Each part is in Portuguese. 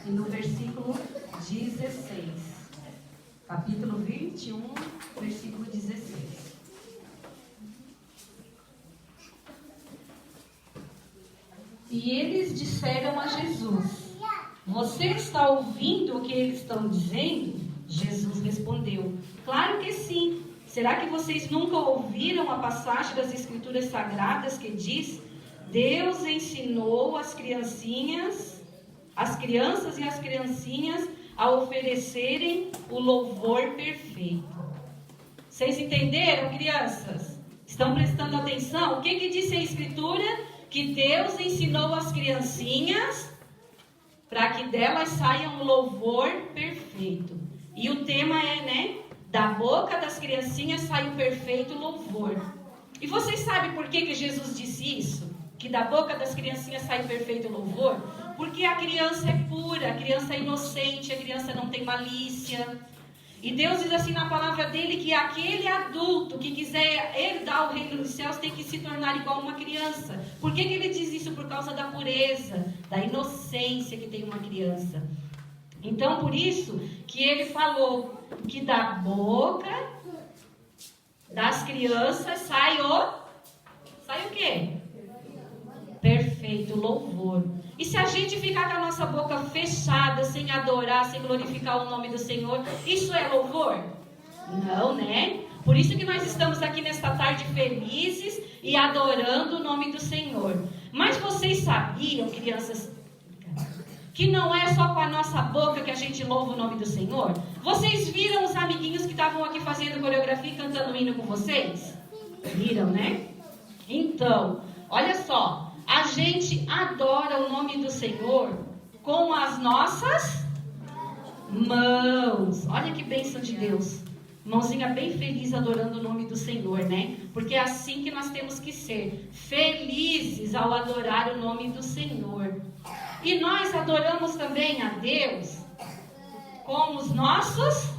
e no versículo 16. Capítulo 21, versículo 16. E eles disseram a Jesus: você está ouvindo o que eles estão dizendo? Jesus respondeu: claro que sim. Será que vocês nunca ouviram a passagem das Escrituras Sagradas que diz: Deus ensinou as crianças e as criancinhas a oferecerem o louvor perfeito? Vocês entenderam, crianças? Estão prestando atenção? O que disse a Escritura? Que Deus ensinou as criancinhas para que delas saia um louvor perfeito. E o tema é, da boca das criancinhas sai um perfeito louvor. E vocês sabem por que Jesus disse isso? Que da boca das criancinhas sai um perfeito louvor? Porque a criança é pura, a criança é inocente, a criança não tem malícia. E Deus diz assim na palavra dele que aquele adulto que quiser herdar o reino dos céus tem que se tornar igual a uma criança. Por que ele diz isso? Por causa da pureza, da inocência que tem uma criança. Então, por isso que ele falou que da boca das crianças sai o quê? Perfeito louvor. E se a gente ficar com a nossa boca fechada, sem adorar, sem glorificar o nome do Senhor, isso é louvor? Não, né? Por isso que nós estamos aqui nesta tarde felizes e adorando o nome do Senhor. Mas vocês sabiam, crianças, que não é só com a nossa boca que a gente louva o nome do Senhor? Vocês viram os amiguinhos que estavam aqui fazendo coreografia e cantando hino com vocês? Viram, né? Então, olha só. A gente adora o nome do Senhor com as nossas mãos. Olha que bênção de Deus. Mãozinha bem feliz adorando o nome do Senhor, né? Porque é assim que nós temos que ser. Felizes ao adorar o nome do Senhor. E nós adoramos também a Deus com os nossos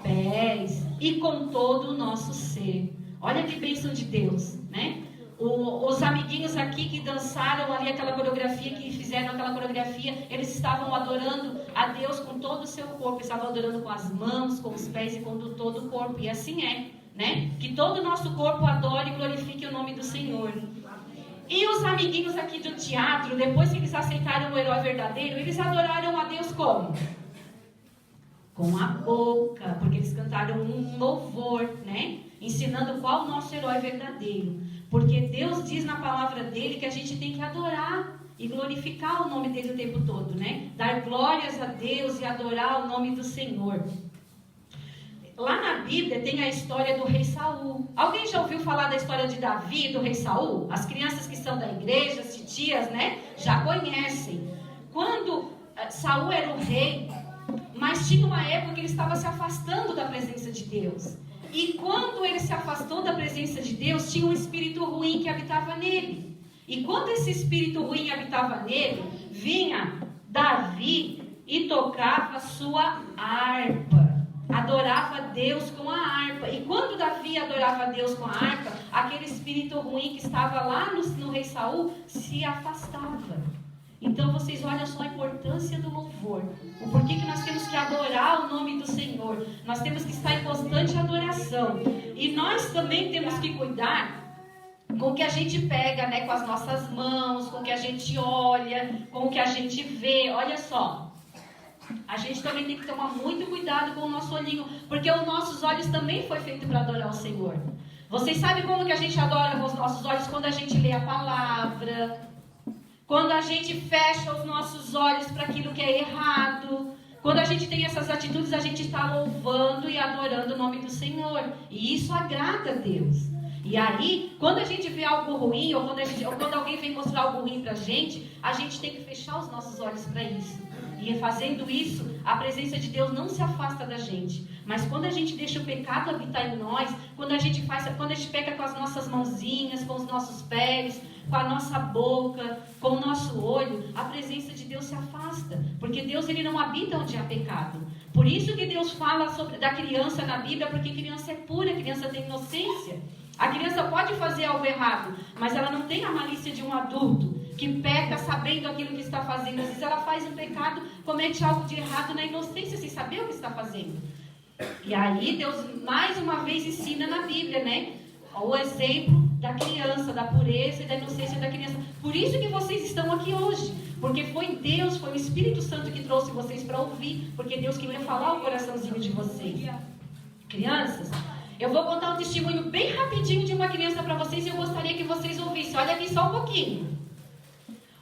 pés e com todo o nosso ser. Olha que bênção de Deus, né? Os amiguinhos aqui que dançaram ali aquela coreografia, que fizeram aquela coreografia, eles estavam adorando a Deus com todo o seu corpo, estavam adorando com as mãos, com os pés e com todo o corpo. E assim é, né? Que todo o nosso corpo adore e glorifique o nome do Senhor. E os amiguinhos aqui do teatro, depois que eles aceitaram o herói verdadeiro, eles adoraram a Deus como? Com a boca, porque eles cantaram um louvor, né? Ensinando qual o nosso herói verdadeiro. Porque Deus diz na palavra dele que a gente tem que adorar e glorificar o nome dele o tempo todo, né? Dar glórias a Deus e adorar o nome do Senhor. Lá na Bíblia tem a história do rei Saul. Alguém já ouviu falar da história de Davi, do rei Saul? As crianças que são da igreja, as titias, né? Já conhecem. Quando Saul era o rei, mas tinha uma época que ele estava se afastando da presença de Deus. E quando ele se afastou da presença de Deus, tinha um espírito ruim que habitava nele. E quando esse espírito ruim habitava nele, vinha Davi e tocava sua harpa. Adorava Deus com a harpa. E quando Davi adorava Deus com a harpa, aquele espírito ruim que estava lá no rei Saul se afastava. Então vocês olham só a importância do louvor. O porquê que nós temos que adorar o nome do Senhor. Nós temos que estar em constante adoração. E nós também temos que cuidar com o que a gente pega, né, com as nossas mãos, com o que a gente olha, com o que a gente vê. Olha só. A gente também tem que tomar muito cuidado com o nosso olhinho, porque os nossos olhos também foi feito para adorar o Senhor. Vocês sabem como que a gente adora com os nossos olhos? Quando a gente lê a palavra, quando a gente fecha os nossos olhos para aquilo que é errado. Quando a gente tem essas atitudes, a gente está louvando e adorando o nome do Senhor. E isso agrada a Deus. E aí, quando a gente vê algo ruim, ou quando alguém vem mostrar algo ruim para a gente tem que fechar os nossos olhos para isso. E fazendo isso, a presença de Deus não se afasta da gente. Mas quando a gente deixa o pecado habitar em nós, quando a gente peca com as nossas mãozinhas, com os nossos pés, com a nossa boca, com o nosso olho, a presença de Deus se afasta. Porque Deus, ele não habita onde há pecado. Por isso que Deus fala da criança na Bíblia, porque criança é pura, criança tem inocência. A criança pode fazer algo errado, mas ela não tem a malícia de um adulto. que peca sabendo aquilo que está fazendo. Às vezes ela faz um pecado, comete algo de errado na inocência, sem saber o que está fazendo. E aí Deus mais uma vez ensina na Bíblia, né? O exemplo da criança, da pureza e da inocência da criança. Por isso que vocês estão aqui hoje. Porque foi Deus, foi o Espírito Santo que trouxe vocês para ouvir. Porque Deus queria falar o coraçãozinho de vocês. Crianças, eu vou contar um testemunho bem rapidinho de uma criança para vocês e eu gostaria que vocês ouvissem. Olha aqui só um pouquinho.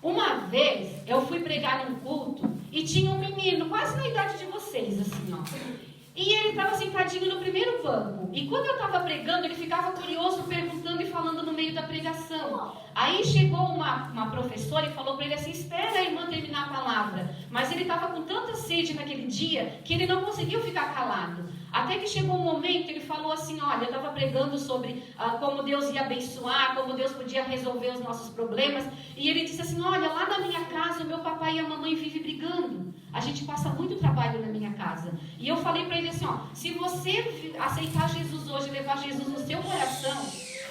Uma vez eu fui pregar num culto e tinha um menino, quase na idade de vocês, assim, ó. E ele estava sentadinho no primeiro banco. E quando eu estava pregando, ele ficava curioso, perguntando e falando no meio da pregação. Aí chegou uma professora e falou para ele assim: espera a irmã terminar a palavra. Mas ele estava com tanta sede naquele dia que ele não conseguiu ficar calado. Até que chegou um momento, ele falou assim: olha, eu estava pregando sobre como Deus ia abençoar, como Deus podia resolver os nossos problemas. E ele disse assim: olha, lá na minha casa, o meu papai e a mamãe vivem brigando. A gente passa muito trabalho na minha casa. E eu falei para ele assim, ó: se você aceitar Jesus hoje, levar Jesus no seu coração,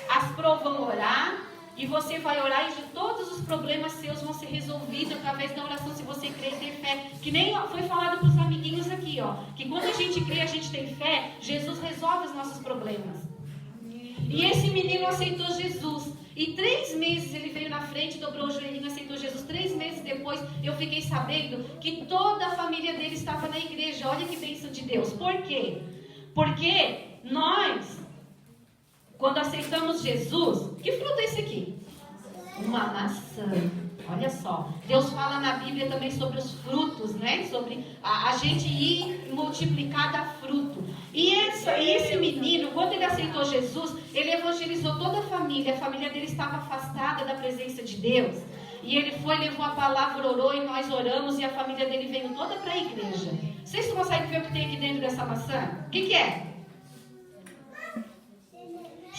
as Pro vão orar, e você vai orar e todos os problemas seus vão ser resolvidos através da oração, se você crer e ter fé. Que nem foi falado para os amiguinhos aqui, ó, que quando a gente crê, a gente tem fé, Jesus resolve os nossos problemas. E esse menino aceitou Jesus. E 3 meses ele veio na frente, dobrou o joelhinho, aceitou Jesus. 3 meses depois eu fiquei sabendo que toda a família dele estava na igreja. Olha que bênção de Deus. Por quê? Porque nós, quando aceitamos Jesus, que fruto é esse aqui? Uma maçã. Olha só, Deus fala na Bíblia também sobre os frutos, né? Sobre a gente ir multiplicar da fruto. E esse menino, quando ele aceitou Jesus, ele evangelizou toda a família dele estava afastada da presença de Deus. E ele foi, levou a palavra, orou e nós oramos e a família dele veio toda para a igreja. Vocês conseguem ver o que tem aqui dentro dessa maçã? O que é?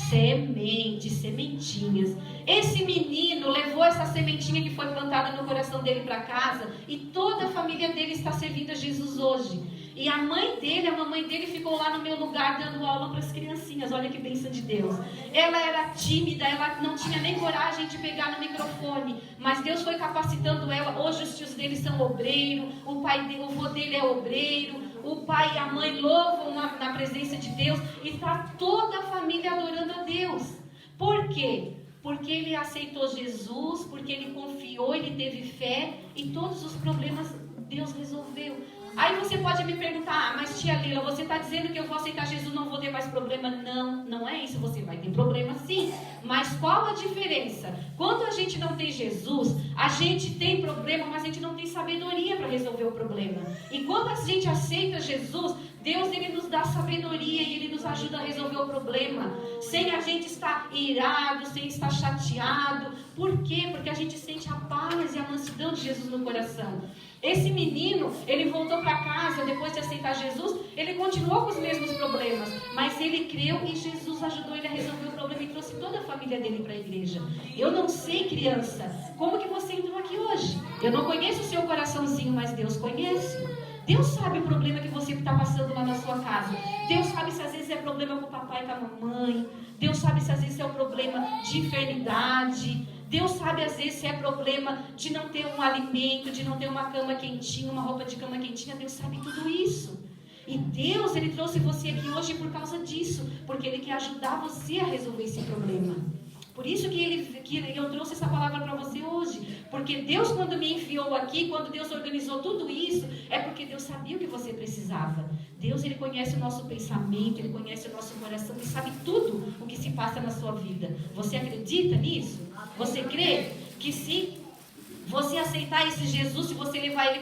Sementes, sementinhas. Esse menino levou essa sementinha que foi plantada no coração dele para casa e toda a família dele está servindo a Jesus hoje. E a mãe dele, a mamãe dele ficou lá no meu lugar dando aula para as criancinhas. Olha que bênção de Deus. Ela era tímida, ela não tinha nem coragem de pegar no microfone, mas Deus foi capacitando ela. Hoje os tios dele são obreiros, o avô dele é obreiro, o pai e a mãe louvam na presença de Deus e está toda a família adorando a Deus. Por quê? Porque ele aceitou Jesus, porque ele confiou, ele teve fé e todos os problemas Deus resolveu. Aí você pode me perguntar: mas tia Lila, você está dizendo que eu vou aceitar Jesus, não vou ter mais problema? Não, não é isso, você vai ter problema sim. Mas qual a diferença? Quando a gente não tem Jesus, a gente tem problema, mas a gente não tem sabedoria para resolver o problema. E quando a gente aceita Jesus, Deus ele nos dá sabedoria e ele nos ajuda a resolver o problema. Sem a gente estar irado, sem estar chateado. Por quê? Porque a gente sente a paz e a mansidão de Jesus no coração. Esse menino, ele voltou para casa depois de aceitar Jesus, ele continuou com os mesmos problemas, mas ele creu e Jesus ajudou ele a resolver o problema e trouxe toda a família dele para a igreja. Eu não sei, criança, como que você entrou aqui hoje? Eu não conheço o seu coraçãozinho, mas Deus conhece. Deus sabe o problema que você está passando lá na sua casa. Deus sabe se às vezes é problema com o papai e com a mamãe. Deus sabe se às vezes é um problema de enfermidade. Deus sabe às vezes se é problema de não ter um alimento, de não ter uma cama quentinha, uma roupa de cama quentinha. Deus sabe tudo isso. E Deus, ele trouxe você aqui hoje por causa disso, porque ele quer ajudar você a resolver esse problema. Por isso que eu trouxe essa palavra para você hoje. Porque Deus, quando me enviou aqui, quando Deus organizou tudo isso, é porque Deus sabia o que você precisava. Deus, ele conhece o nosso pensamento, ele conhece o nosso coração, ele sabe tudo o que se passa na sua vida. Você acredita nisso? Você crê que se você aceitar esse Jesus, se você levar ele